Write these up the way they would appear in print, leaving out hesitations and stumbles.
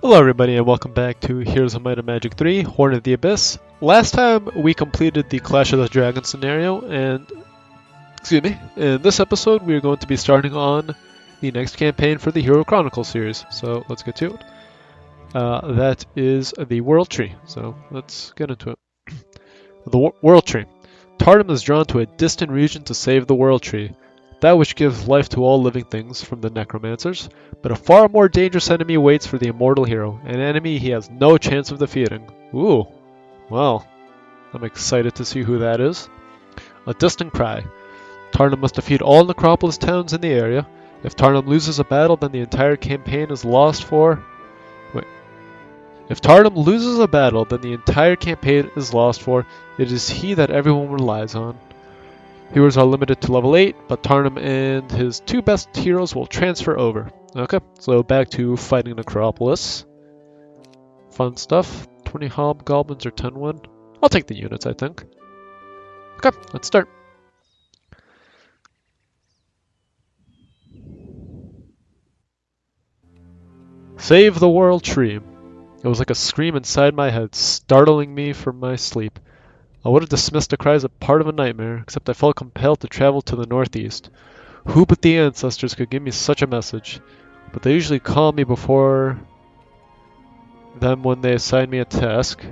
Hello everybody and welcome back to Heroes of Might and Magic 3, Horn of the Abyss. Last time we completed the Clash of the Dragon scenario and, in this episode we are going to be starting on the next campaign for the Hero Chronicles series. So let's get to it. That is the World Tree, so let's get into it. The World Tree. Tarnum is drawn to a distant region to save the World Tree, that which gives life to all living things from the necromancers, but a far more dangerous enemy waits for the immortal hero, an enemy he has no chance of defeating. Ooh, well, I'm excited to see who that is. A distant cry. Tarnum must defeat all necropolis towns in the area. If Tarnum loses a battle, then the entire campaign is lost for... If Tarnum loses a battle, then the entire campaign is lost for. It is he that everyone relies on. Heroes are limited to level 8, but Tarnum and his two best heroes will transfer over. Okay, so back to fighting Necropolis. Fun stuff. 20 hobgoblins or 10 1. I'll take the units, I think. Okay, let's start. Save the World Tree. It was like a scream inside my head, startling me from my sleep. I would have dismissed the cry as a part of a nightmare, except I felt compelled to travel to the northeast. Who but the ancestors could give me such a message? But they usually call me before them when they assign me a task.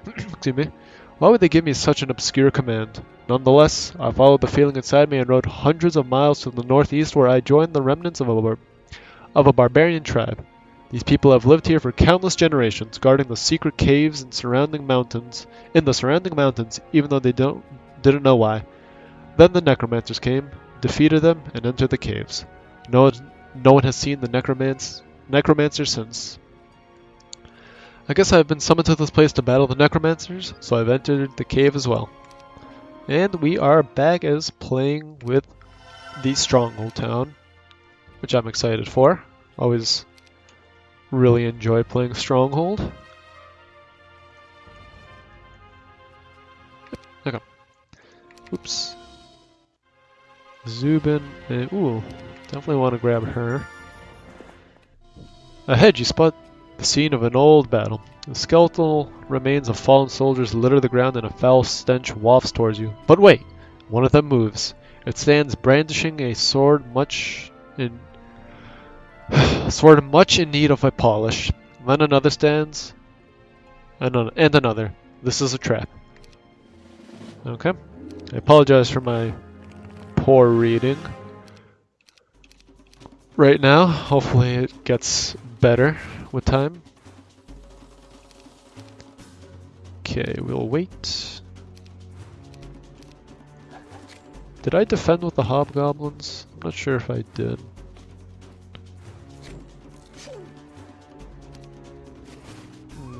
Excuse me. Why would they give me such an obscure command? Nonetheless, I followed the feeling inside me and rode hundreds of miles to the northeast where I joined the remnants of a barbarian tribe. These people have lived here for countless generations, guarding the secret caves and surrounding mountains, even though they didn't know why. Then the necromancers came, defeated them, and entered the caves. No one has seen the necromancer since. I guess I've been summoned to this place to battle the necromancers, so I've entered the cave as well. And we are back as playing with the stronghold town, which I'm excited for. Always really enjoy playing Stronghold. Okay. Oops. Zubin and ooh, definitely want to grab her. Ahead, you spot the scene of an old battle. The skeletal remains of fallen soldiers litter the ground and a foul stench wafts towards you. But wait, one of them moves. It stands brandishing a sword much in need of a polish. Then another stands, and another. This is a trap. Okay. I apologize for my poor reading right now. Hopefully it gets better with time. Okay, we'll wait. Did I defend with the hobgoblins? I'm not sure if I did.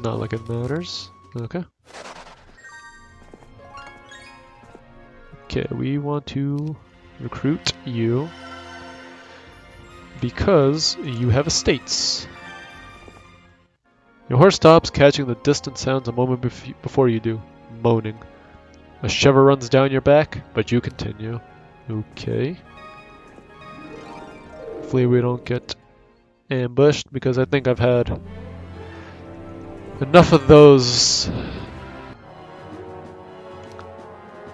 Not like it matters. Okay. Okay, we want to recruit you because you have estates. Your horse stops, catching the distant sounds a moment before you do, moaning. A shiver runs down your back, but you continue. Okay. Hopefully we don't get ambushed, because I think I've had enough of those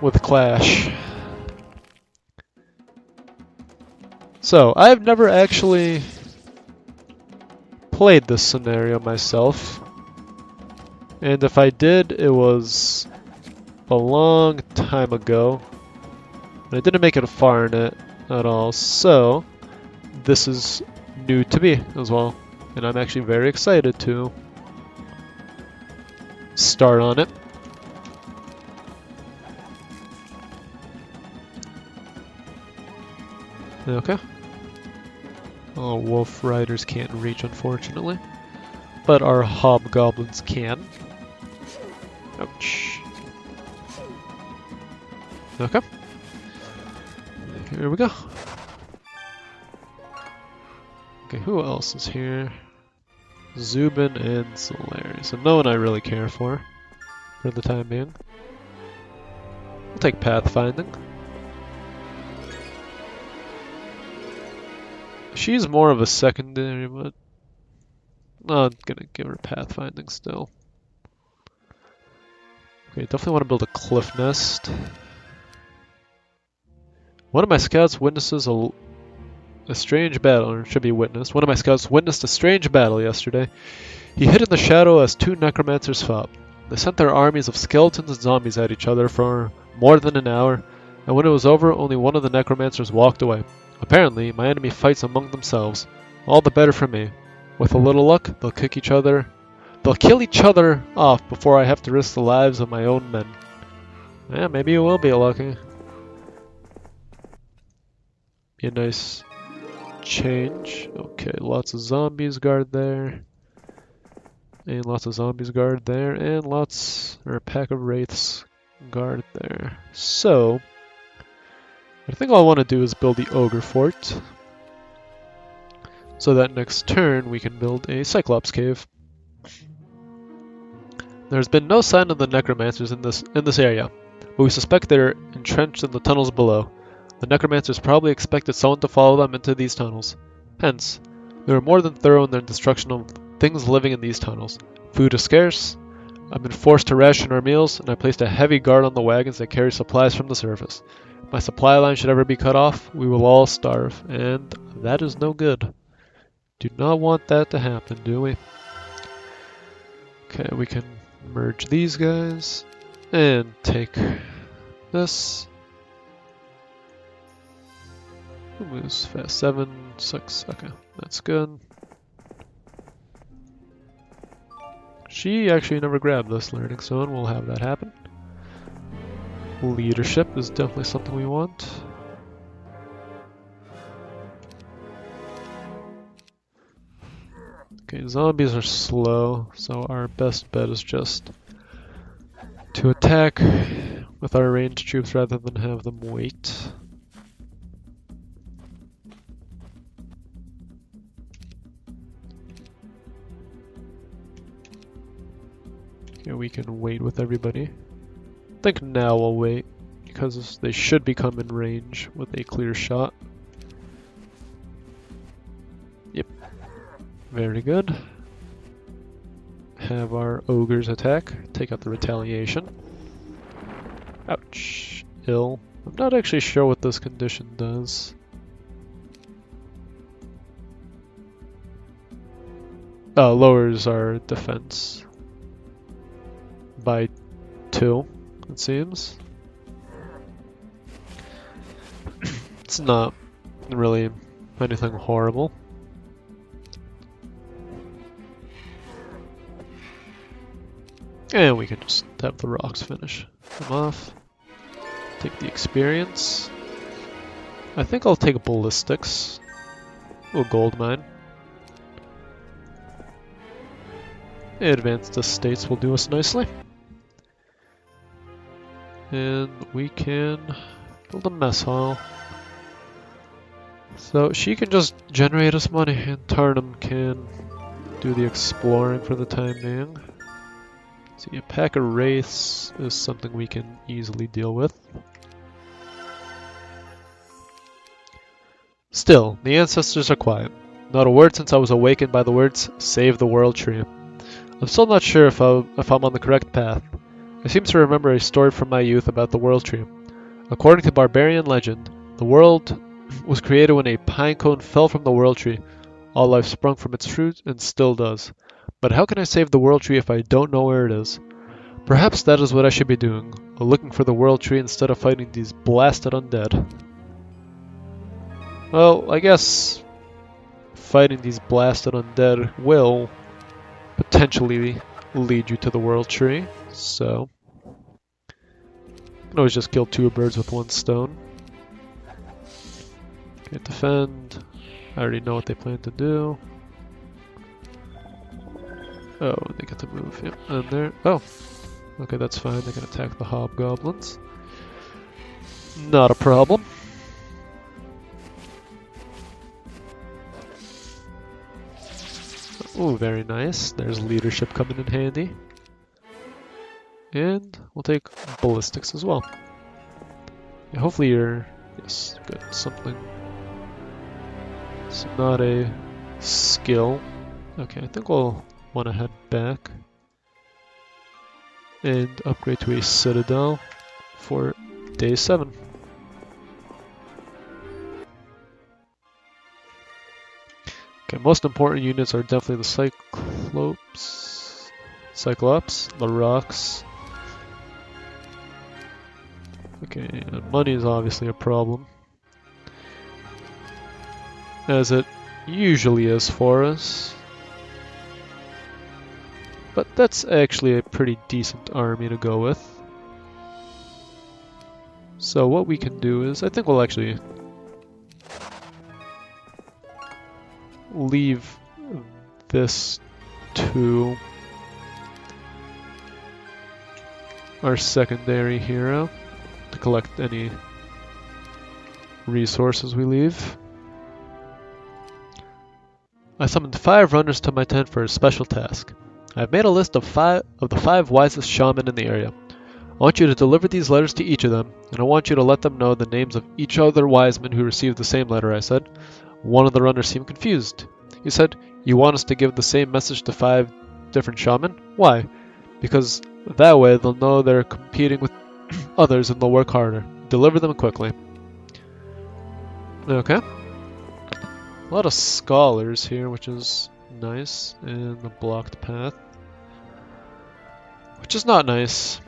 with Clash. So, I've never actually played this scenario myself. And if I did, it was a long time ago. And I didn't make it far in it at all. So, this is new to me as well. And I'm actually very excited to start on it. Okay. Oh, wolf riders can't reach, unfortunately. But our hobgoblins can. Ouch. Okay. Here we go. Okay, who else is here? Zubin and Solari. So no one I really care for the time being. We'll take pathfinding. She's more of a secondary, but Oh, I'm gonna give her pathfinding still. Okay, definitely want to build a cliff nest. One of my scouts witnesses a strange battle, or should be witnessed. One of my scouts witnessed a strange battle yesterday. He hid in the shadow as two necromancers fought. They sent their armies of skeletons and zombies at each other for more than an hour, and when it was over, only one of the necromancers walked away. Apparently, my enemy fights among themselves. All the better for me. With a little luck, they'll kill each other off before I have to risk the lives of my own men. Yeah, maybe you will be lucky. Be a nice change. Okay, lots of zombies guard there. And lots of zombies guard there. And a pack of wraiths guard there. So, I think all I want to do is build the ogre fort. So that next turn we can build a cyclops cave. There's been no sign of the necromancers in this area, but we suspect they're entrenched in the tunnels below. The necromancers probably expected someone to follow them into these tunnels. Hence, they were more than thorough in their destruction of things living in these tunnels. Food is scarce. I've been forced to ration our meals, and I placed a heavy guard on the wagons that carry supplies from the surface. If my supply line should ever be cut off, we will all starve, and that is no good. Do not want that to happen, do we? Okay, we can merge these guys and take this. Who moves fast? 7, 6. Okay, that's good. She actually never grabbed this learning stone. We'll have that happen. Leadership is definitely something we want. Okay, zombies are slow, so our best bet is just to attack with our ranged troops rather than have them wait. Okay, we can wait with everybody. I think now we'll wait, because they should become in range with a clear shot. Yep. Very good. Have our ogres attack. Take out the retaliation. Ouch. Ill. I'm not actually sure what this condition does. Lowers our defense by 2, it seems. It's not really anything horrible. And we can just have the rocks finish them off. Take the experience. I think I'll take ballistics. Or gold mine. Advanced estates will do us nicely. And we can build a mess hall. So she can just generate us money, and Tarnum can do the exploring for the time being. See, a pack of wraiths is something we can easily deal with. Still, the ancestors are quiet. Not a word since I was awakened by the words, "Save the World Tree." I'm still not sure if I'm on the correct path. I seem to remember a story from my youth about the World Tree. According to barbarian legend, the world was created when a pine cone fell from the World Tree. All life sprung from its fruit and still does. But how can I save the World Tree if I don't know where it is? Perhaps that is what I should be doing, looking for the World Tree instead of fighting these blasted undead. Well, I guess fighting these blasted undead will potentially lead you to the World Tree, so you can always just kill 2 birds with 1 stone. Okay, defend. I already know what they plan to do. Oh, they get to move. Yep, and there. Oh, okay, that's fine. They can attack the hobgoblins. Not a problem. Oh, very nice. There's leadership coming in handy. And we'll take ballistics as well. Yeah, hopefully you're... Yes, good. Something... It's not a skill. Okay, I think we'll want to head back and upgrade to a citadel for day 7. Okay, most important units are definitely the Cyclops, the rocks. Okay, and money is obviously a problem, as it usually is for us. But that's actually a pretty decent army to go with. So what we can do is, I think we'll actually leave this to our secondary hero to collect any resources we leave. I summoned 5 runners to my tent for a special task. I have made a list of the 5 wisest shaman in the area. I want you to deliver these letters to each of them, and I want you to let them know the names of each other wise men who received the same letter, I said. One of the runners seemed confused. He said, "You want us to give the same message to 5 different shaman? Why?" "Because that way they'll know they're competing with others and they'll work harder. Deliver them quickly." Okay. A lot of scholars here, which is nice, and a blocked path, which is not nice.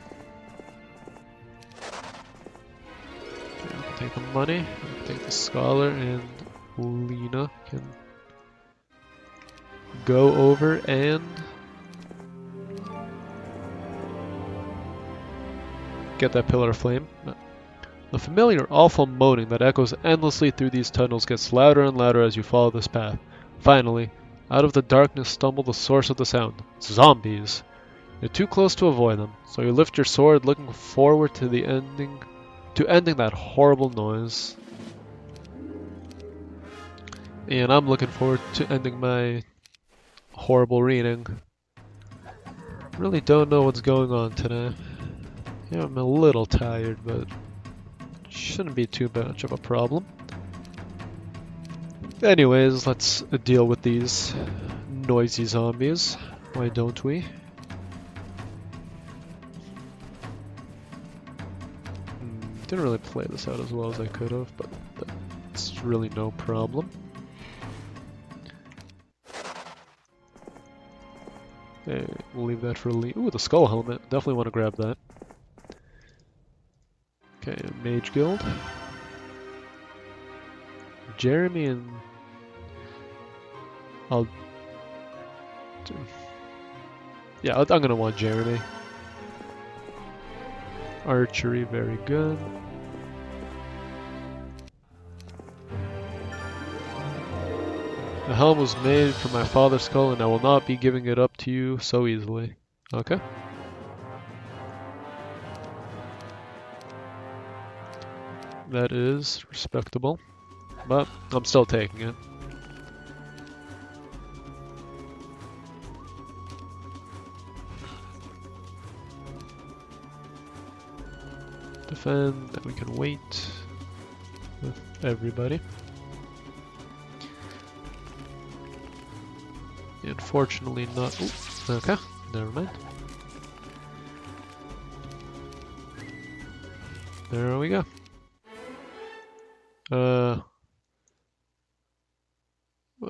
Okay, we can take the money, we can take the scholar, and Lena can go over and get that pillar of flame. The familiar, awful moaning that echoes endlessly through these tunnels gets louder and louder as you follow this path. Finally, out of the darkness stumble the source of the sound. Zombies! You're too close to avoid them, so you lift your sword looking forward to ending that horrible noise. And I'm looking forward to ending my horrible reading. Really don't know what's going on today. Yeah, I'm a little tired, but shouldn't be too much of a problem. Anyways, let's deal with these noisy zombies. Why don't we? Didn't really play this out as well as I could have, but that's really no problem. Okay, we'll leave that for Lee. Ooh, the skull helmet. Definitely want to grab that. Okay, Mage Guild. Jeremy and... Yeah, I'm gonna want Jeremy. Archery, very good. The helm was made from my father's skull, and I will not be giving it up to you so easily. Okay. That is respectable, but I'm still taking it. Defend, then we can wait with everybody. Unfortunately not... Oops, okay, never mind. There we go. I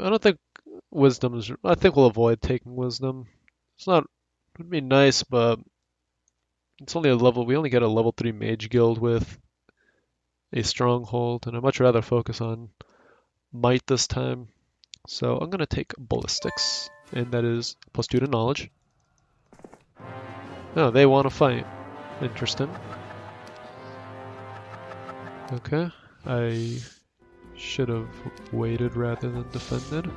don't think wisdom is... I think we'll avoid taking wisdom. It's not... It would be nice, but... It's only a level... We only get a level 3 mage guild with a stronghold, and I'd much rather focus on might this time. So I'm gonna take ballistics, and that is +2 to knowledge. Oh, they want to fight. Interesting. Okay, I should have waited rather than defended.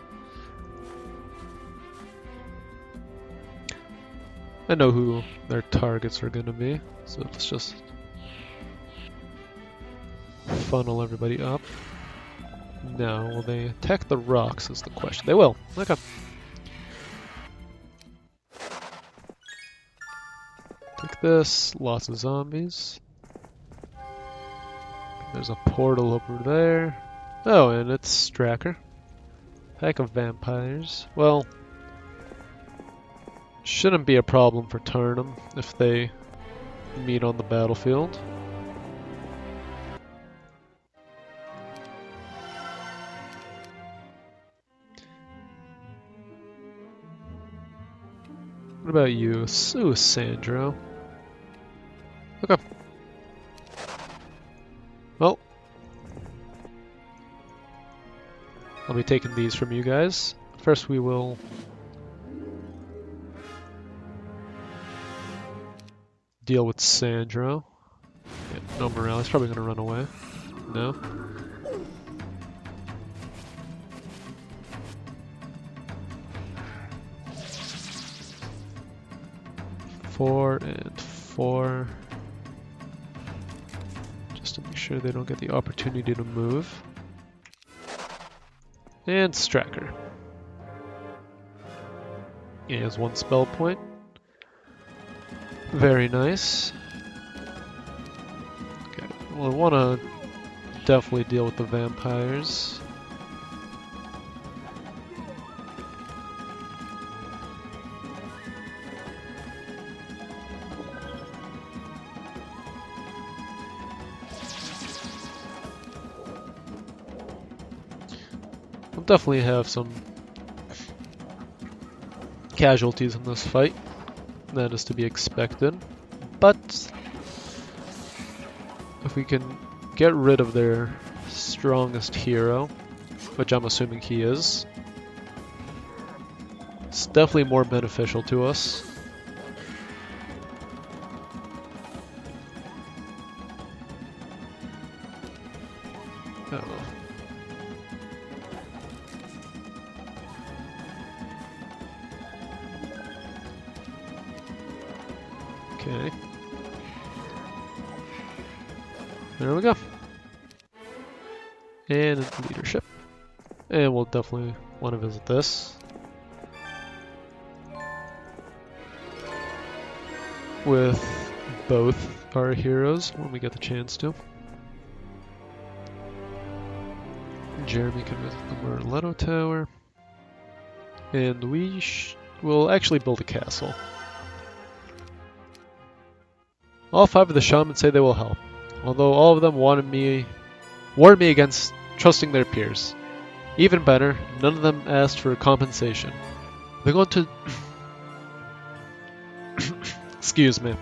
I know who their targets are gonna be, so let's just funnel everybody up. Now, will they attack the rocks is the question. They will. Okay. Take this. Lots of zombies. There's a portal over there. Oh, and it's Stracker. Pack of vampires. Well, Shouldn't be a problem for Tarnum if they meet on the battlefield. What about you? Ooh, Sandro. Okay. Well, I'll be taking these from you guys. First we will deal with Sandro. Yeah, no morale, he's probably gonna run away. No? Four and four. Just to make sure they don't get the opportunity to move. And Stracker. He has one spell point. Very nice. Okay, we'll want to definitely deal with the vampires. We'll definitely have some casualties in this fight. That is to be expected. But if we can get rid of their strongest hero, which I'm assuming he is, it's definitely more beneficial to us. Oh. Okay. There we go. And into leadership. And we'll definitely want to visit this. With both our heroes when we get the chance to. Jeremy can visit the Merletto Tower. And we will actually build a castle. All 5 of the shamans say they will help, although all of them warned me against trusting their peers. Even better, none of them asked for compensation. They're going to... Excuse me.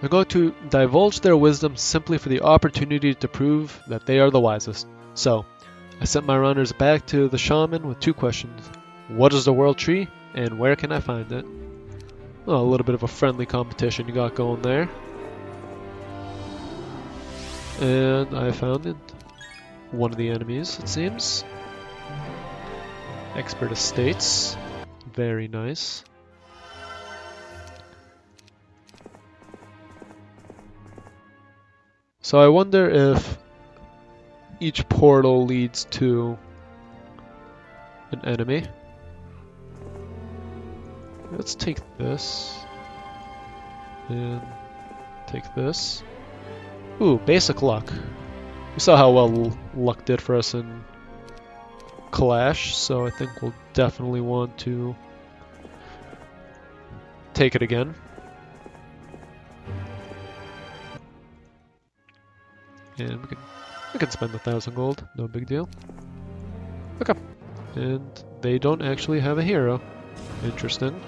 They're going to divulge their wisdom simply for the opportunity to prove that they are the wisest. So, I sent my runners back to the shaman with 2 questions. What is the world tree, and where can I find it? Oh, a little bit of a friendly competition you got going there. And I found it. One of the enemies, it seems. Expert Estates. Very nice. So I wonder if each portal leads to an enemy. Let's take this. And take this. Ooh, basic luck. We saw how well luck did for us in Clash, so I think we'll definitely want to take it again. And we can spend 1,000 gold, no big deal. Okay. And they don't actually have a hero. Interesting.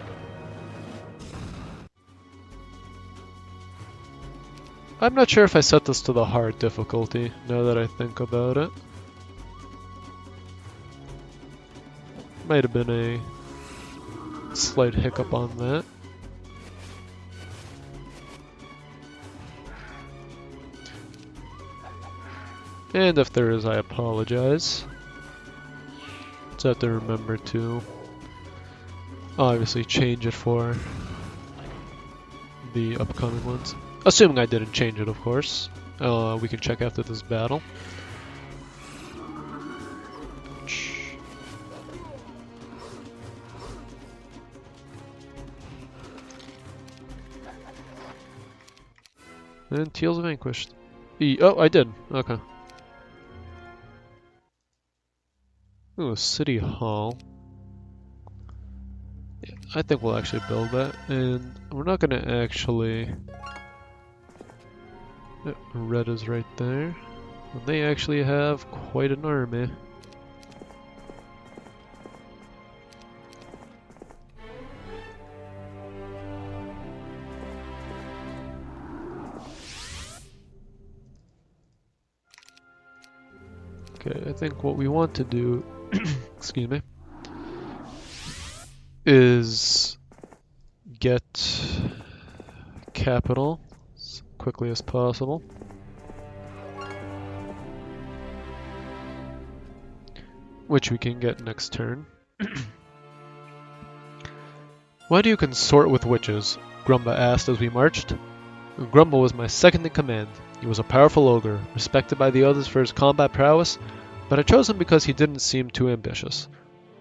I'm not sure if I set this to the hard difficulty, now that I think about it. Might have been a slight hiccup on that. And if there is, I apologize. Just have to remember to obviously change it for the upcoming ones. Assuming I didn't change it, of course. We can check after this battle. And Teal's vanquished. Oh, I did. Okay. Ooh, City Hall. I think we'll actually build that, and we're not going to actually... Red is right there. And they actually have quite an army. Okay, I think what we want to do, excuse me, is get capital as quickly as possible. Which we can get next turn. Why do you consort with witches? Grumba asked as we marched. Grumba was my second in command. He was a powerful ogre, respected by the others for his combat prowess, but I chose him because he didn't seem too ambitious.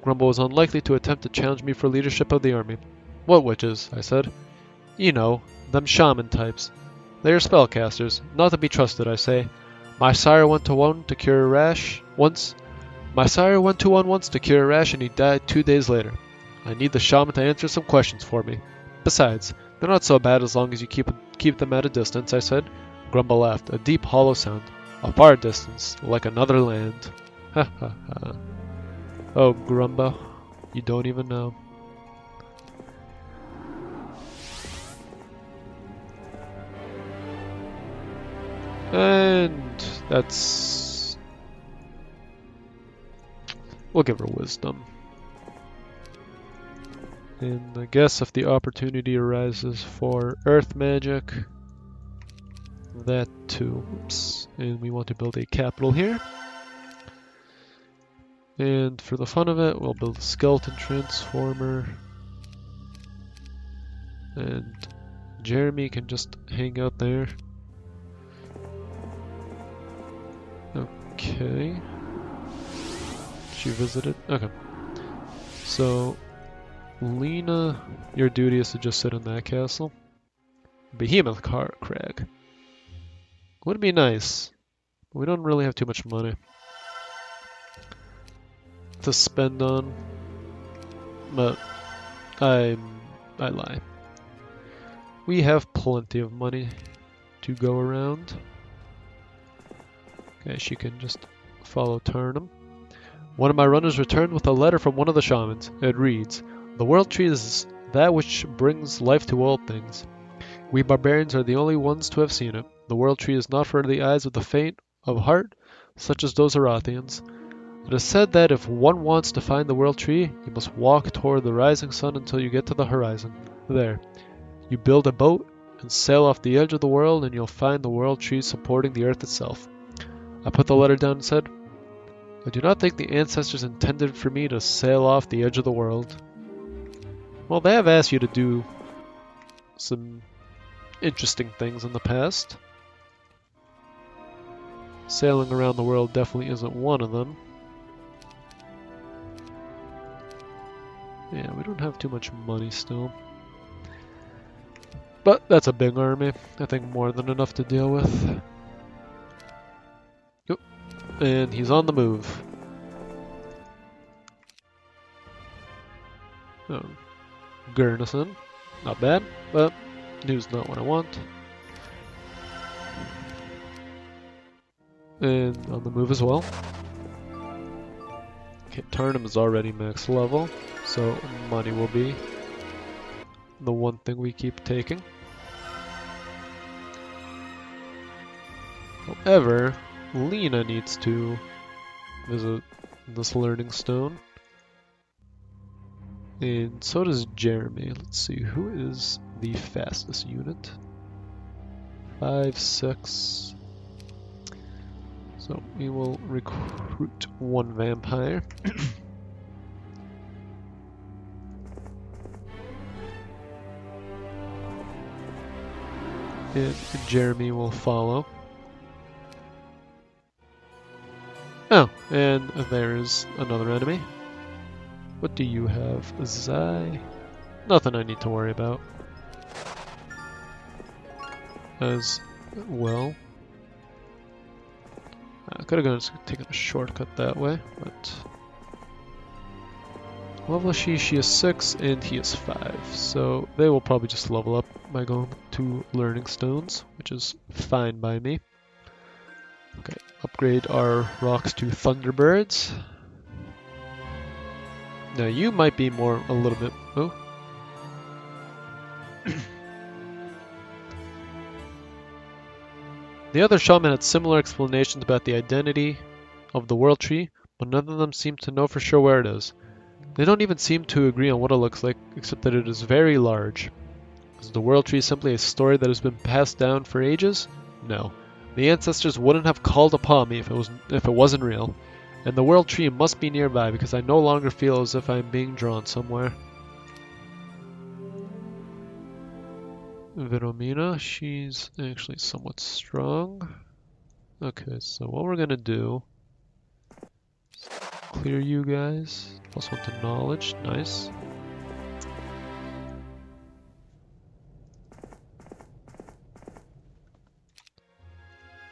Grumba was unlikely to attempt to challenge me for leadership of the army. What witches? I said. You know, them shaman types. They are spellcasters, not to be trusted, I say. My sire went to one to cure a rash once. My sire went to one once to cure a rash and he died 2 days later. I need the shaman to answer some questions for me. Besides, they're not so bad as long as you keep them at a distance, I said. Grumba laughed, a deep hollow sound. A far distance, like another land. Ha ha ha. Oh, Grumba, you don't even know. And that's... We'll give her wisdom. And I guess if the opportunity arises for earth magic, that too. Oops. And we want to build a capital here. And for the fun of it, we'll build a skeleton transformer. And Jeremy can just hang out there. Okay. She visited? Okay. So, Lena, your duty is to just sit in that castle. Behemoth Crag. Would be nice. But we don't really have too much money to spend on. But I lie. We have plenty of money to go around. Okay, she can just follow Tarnum. One of my runners returned with a letter from one of the shamans. It reads, "The world tree is that which brings life to all things. We barbarians are the only ones to have seen it. The world tree is not for the eyes of the faint of heart, such as those Arathians. It is said that if one wants to find the world tree, you must walk toward the rising sun until you get to the horizon. There, you build a boat and sail off the edge of the world and you'll find the world tree supporting the earth itself." I put the letter down and said, "I do not think the ancestors intended for me to sail off the edge of the world." Well, they have asked you to do some interesting things in the past. Sailing around the world definitely isn't one of them. Yeah, we don't have too much money still. But that's a big army. I think more than enough to deal with. Yep. And he's on the move. Oh. Gurnison. Not bad, but news not what I want. And on the move as well. Okay, Tarnum is already max level, so money will be the one thing we keep taking. However, Lena needs to visit this learning stone. And so does Jeremy. Let's see, who is the fastest unit? 5, 6. So we will recruit one vampire. And Jeremy will follow. Oh, and there's another enemy. What do you have? Zai? Nothing I need to worry about. As well. I could have taken a shortcut that way, but Level is she? She is 6 and he is 5. So they will probably just level up by going to learning stones, which is fine by me. Okay, upgrade our rocks to Thunderbirds. Now you might be a little bit... Oh. The other shaman had similar explanations about the identity of the world tree, but none of them seem to know for sure where it is. They don't even seem to agree on what it looks like, except that it is very large. Is the world tree simply a story that has been passed down for ages? No. The ancestors wouldn't have called upon me if it wasn't real. And the world tree must be nearby because I no longer feel as if I am being drawn somewhere. Viromina, she's actually somewhat strong. Okay, so what we're gonna do is clear you guys. +1 to knowledge, nice.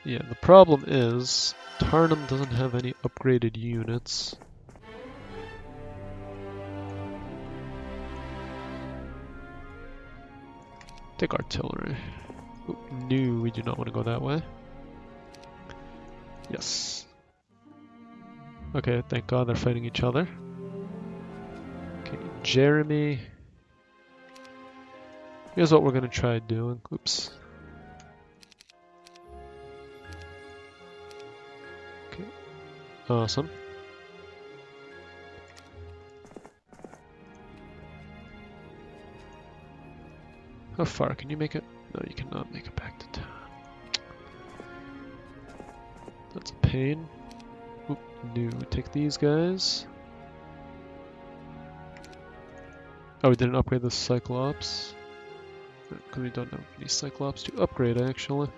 Yeah, the problem is Tarnum doesn't have any upgraded units. Take artillery. Ooh, no, we do not want to go that way. Yes. Okay, thank God they're fighting each other. Okay, Jeremy. Here's what we're gonna try doing. Oops. Okay, awesome. How far can you make it? No, you cannot make it back to town. That's a pain. Oop, no, take these guys. Oh, we didn't upgrade the Cyclops. Because we don't have any Cyclops to upgrade, actually.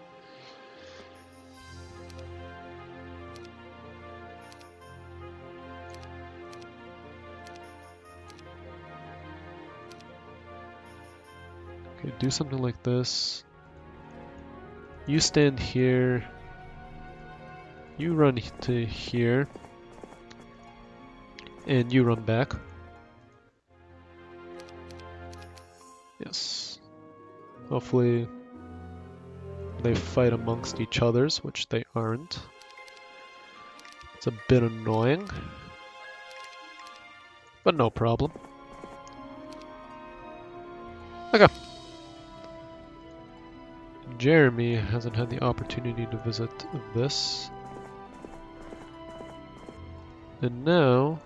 Okay, do something like this. You stand here. You run to here. And you run back. Yes. Hopefully they fight amongst each others, which they aren't. It's a bit annoying. But no problem. Okay. Jeremy hasn't had the opportunity to visit this. And now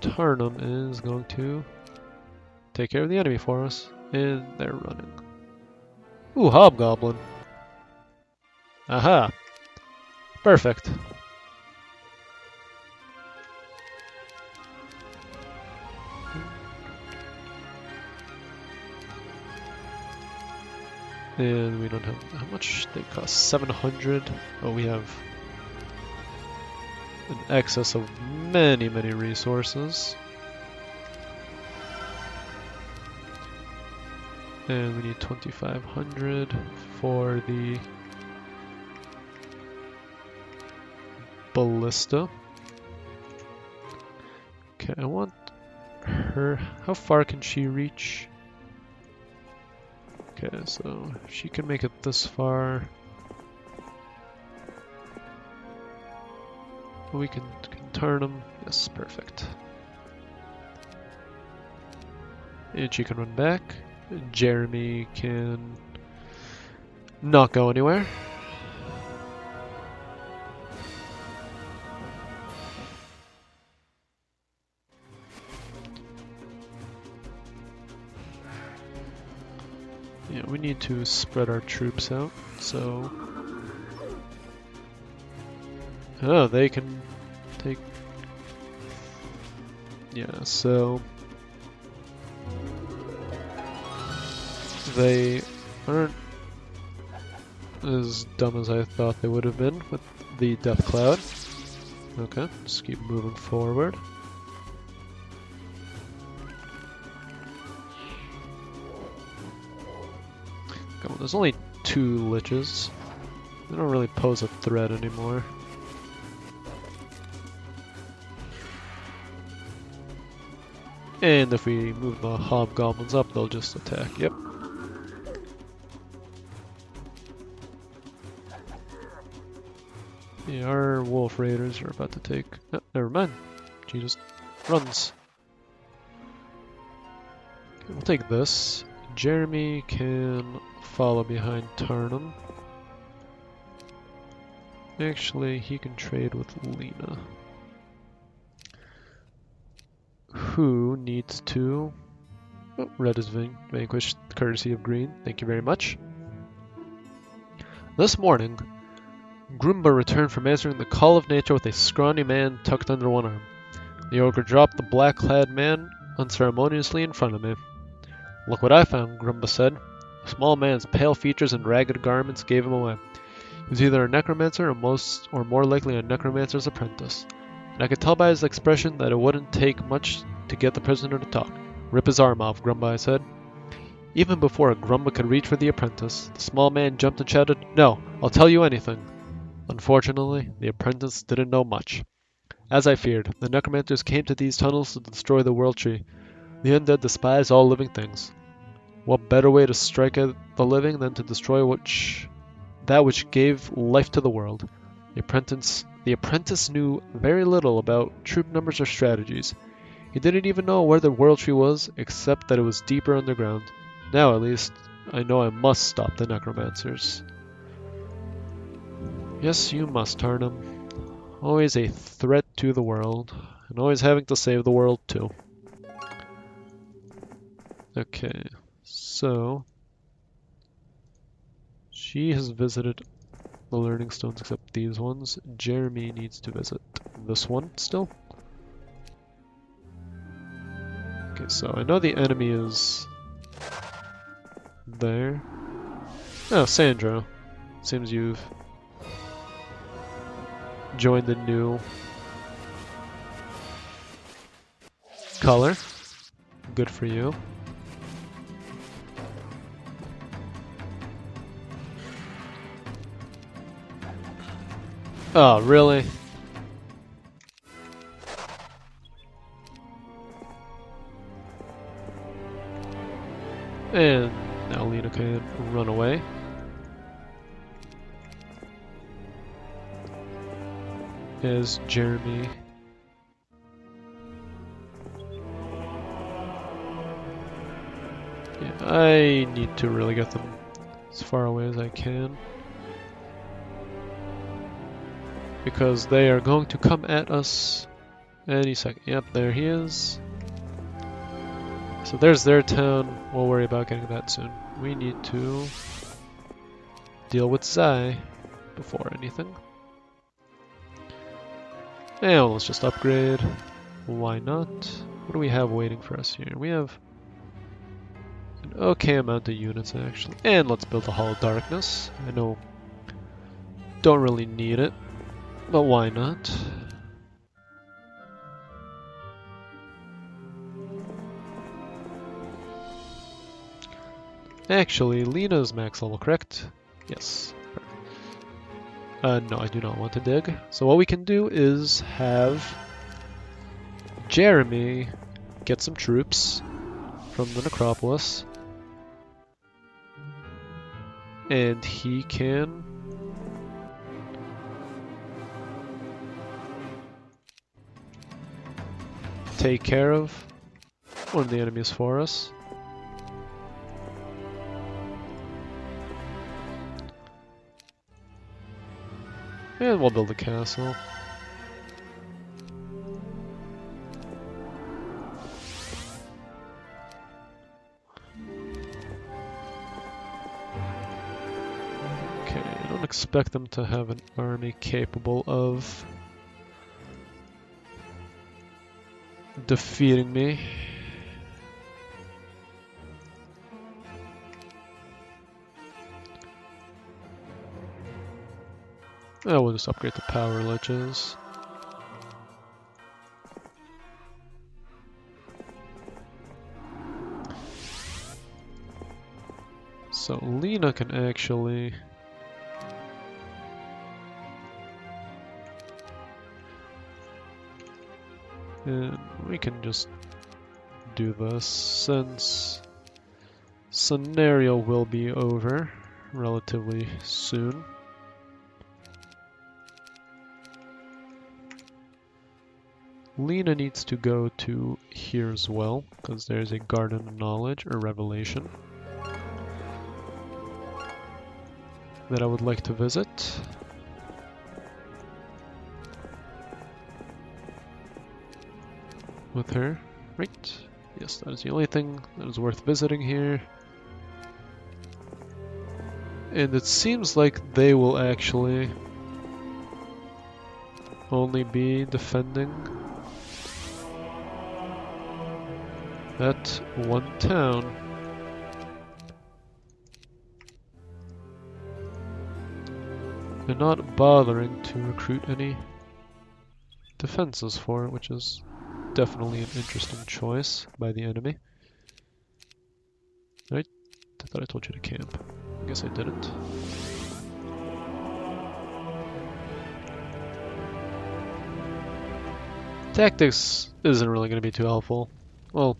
Tarnum is going to take care of the enemy for us. And they're running. Ooh, Hobgoblin. Aha. Perfect. And we don't have... How much they cost? 700. Oh, we have an excess of many, many resources. And we need 2,500 for the ballista. Okay, I want her... How far can she reach? Okay, so she can make it this far. We can turn them. Yes, perfect. And she can run back. Jeremy can not go anywhere. Yeah, we need to spread our troops out, so... Oh, they can take... Yeah, so... They aren't as dumb as I thought they would have been with the Death Cloud. Okay, just keep moving forward. Come on, there's only 2 liches. They don't really pose a threat anymore. And if we move the hobgoblins up, they'll just attack. Yep. Yeah, our wolf raiders are about to take... Oh, never mind. She just runs. Okay, we'll take this. Jeremy can follow behind Tarnum. Actually, he can trade with Lena. Who needs to... Oh, red is vanquished, courtesy of green. Thank you very much. This morning, Grumba returned from answering the call of nature with a scrawny man tucked under one arm. The ogre dropped the black-clad man unceremoniously in front of me. Look what I found, Grumba said. The small man's pale features and ragged garments gave him away. He was either a necromancer or more likely a necromancer's apprentice. And I could tell by his expression that it wouldn't take much to get the prisoner to talk. Rip his arm off, Grumba, I said. Even before Grumba could reach for the apprentice, the small man jumped and shouted, "No, I'll tell you anything." Unfortunately, the apprentice didn't know much. As I feared, the necromancers came to these tunnels to destroy the world tree. The undead despise all living things. What better way to strike at the living than to destroy that which gave life to the world? The apprentice knew very little about troop numbers or strategies. He didn't even know where the world tree was, except that it was deeper underground. Now, at least, I know I must stop the necromancers. Yes, you must, Tarnum. Always a threat to the world, and always having to save the world, too. Okay, so... she has visited the learning stones except these ones. Jeremy needs to visit this one still. Okay, so I know the enemy is there. Oh, Sandro. Seems you've joined the new color. Good for you. Oh, really? And now Lena can run away. As Jeremy yeah, I need to really get them as far away as I can, because they are going to come at us any second. Yep, there he is. So there's their town. We'll worry about getting that soon. We need to deal with Zai before anything. And let's just upgrade. Why not? What do we have waiting for us here? We have an okay amount of units, actually. And let's build a Hall of Darkness. I know, don't really need it, but why not? Actually, Lena's max level, correct? Yes. No, I do not want to dig. So what we can do is have Jeremy get some troops from the necropolis, and he can take care of one of the enemies for us. And we'll build a castle. Okay, I don't expect them to have an army capable of defeating me. Oh, we'll just upgrade the power liches. So Lena can actually and we can just do this since scenario will be over relatively soon. Lena needs to go to here as well, because there's a garden of knowledge or revelation that I would like to visit. With her, right? Yes, that is the only thing that is worth visiting here. And it seems like they will actually only be defending that one town. They're not bothering to recruit any defenses for it, which is definitely an interesting choice by the enemy. Right? I thought I told you to camp. I guess I didn't. Tactics isn't really going to be too helpful. Well,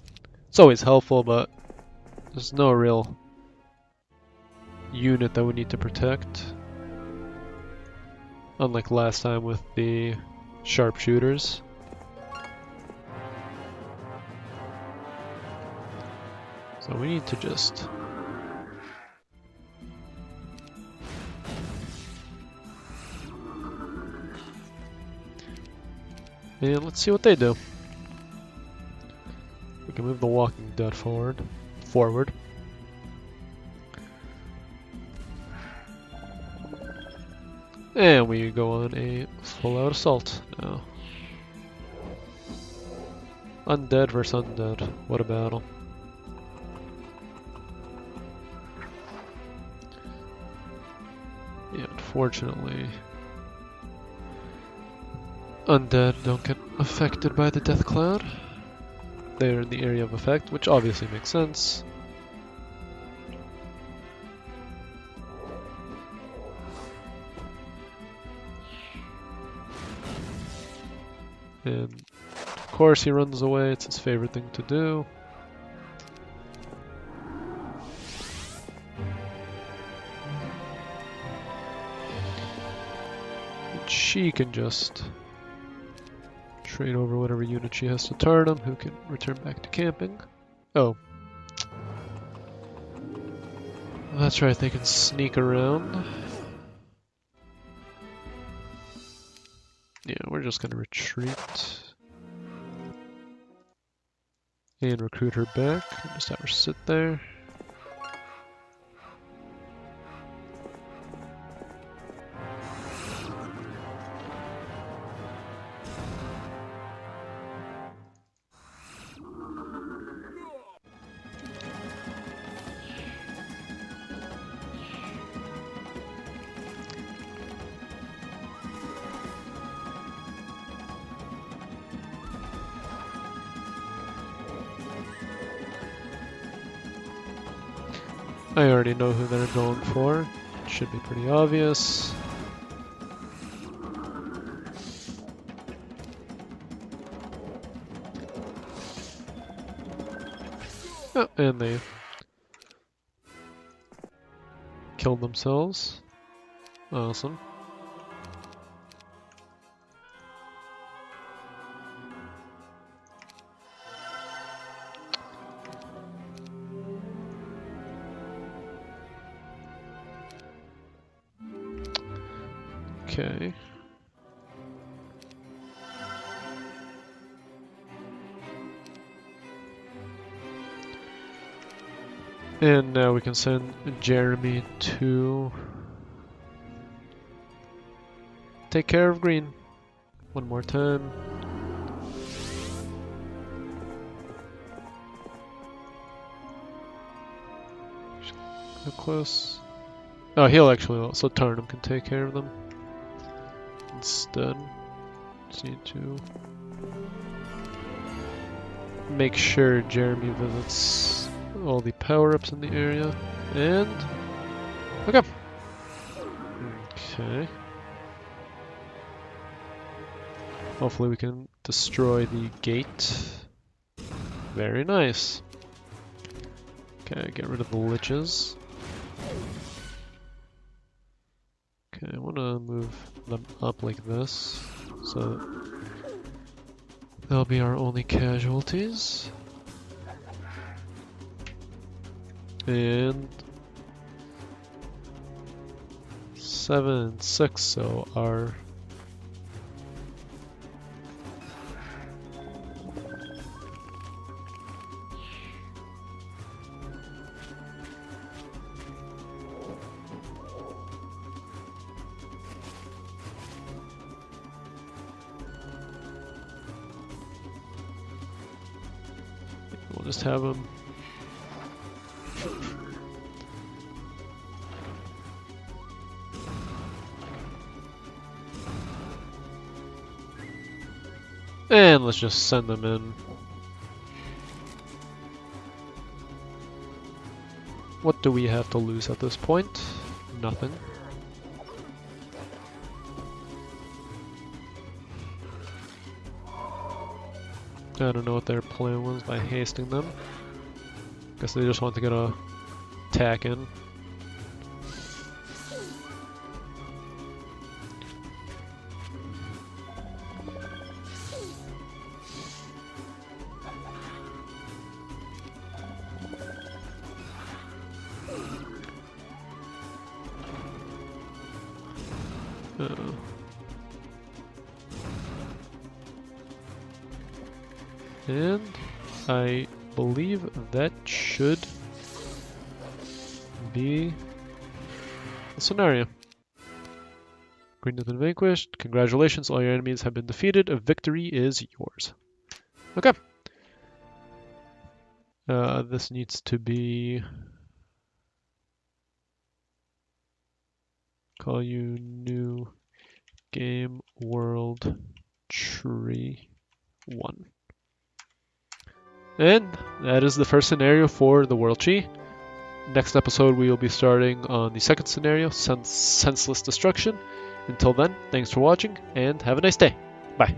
it's always helpful, but there's no real unit that we need to protect. Unlike last time with the sharpshooters. So we need to just and let's see what they do. We can move the Walking Dead forward. And we go on a full-out assault now. Undead versus undead. What a battle. Yeah, unfortunately, undead don't get affected by the death cloud. They're in the area of effect, which obviously makes sense. And of course he runs away, it's his favorite thing to do. And she can just trade over whatever unit she has to Tarnum, who can return back to camping. Oh. That's right, they can sneak around. Yeah, we're just gonna retreat. And recruit her back, and just have her sit there. I already know who they're going for. It should be pretty obvious. Oh, and they killed themselves. Awesome. Okay. And now we can send Jeremy to take care of Green one more time. How close? Oh, he'll actually also Tarnum can take care of them. Instead, just need to make sure Jeremy visits all the power-ups in the area, and okay. Okay. Hopefully we can destroy the gate Very nice. Okay, get rid of the liches. Okay, I want to move them up like this, so they'll be our only casualties. And 7 and 6, so our we'll just have them. And let's just send them in. What do we have to lose at this point? Nothing. I don't know what their plan was by hasting them. Guess they just want to get a attack in. And I believe that should be the scenario. Green has been vanquished. Congratulations, all your enemies have been defeated. A victory is yours. Okay. This needs to be... Call you new game world tree 1. And that is the first scenario for the World Tree. Next episode we will be starting on the second scenario, Senseless Destruction. Until then, thanks for watching and have a nice day. Bye.